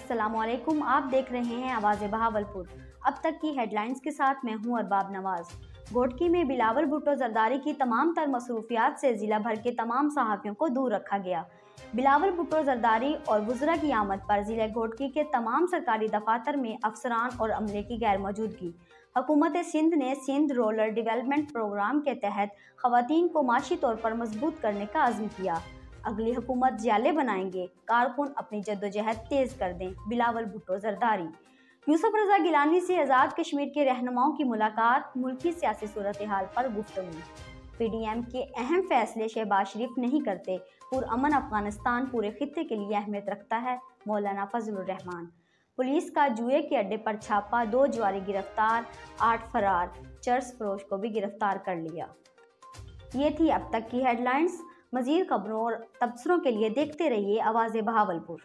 अस्सलामुअलैकुम, आप देख रहे हैं आवाज़ बहावलपुर। अब तक की हेडलाइंस के साथ मैं हूं अरबाब नवाज। घोटकी में बिलावल भुट्टो जरदारी की तमाम तर मसरूफियात से जिला भर के तमाम सहाफ़ियों को दूर रखा गया। बिलावल भुट्टो जरदारी और वुज़रा की आमद पर जिला घोटकी के तमाम सरकारी दफातर में अफसरान और अमले की गैर मौजूदगी। हुकूमत सिंध ने सिंध रूरल डेवलपमेंट प्रोग्राम के तहत खवातीन को माशी तौर पर मजबूत करने का अज़्म किया। अगली हुकूमत जियाले बनाएंगे, कारकुन अपनी जद्दोजहद तेज कर दें। बिलावल भुट्टो जरदारी। यूसुफ रजा गिलानी से आज़ाद कश्मीर के रहनुमाओं की मुलाकात, मुल्की सियासी सूरत हाल पर गुफ्तगू। PDM के अहम फैसले शहबाज शरीफ नहीं करते, पुरअमन अफगानिस्तान पूरे खित्ते के लिए अहमियत रखता है। मौलाना फजलुर रहमान। पुलिस का जुए के अड्डे पर छापा, 2 जुआरी गिरफ्तार, 8 फरार, चर्स फरोश को भी गिरफ्तार कर लिया। ये थी अब तक की हेडलाइंस। मज़ीद खबरों और तबसरों के लिए देखते रहिए आवाज़ बहावलपुर।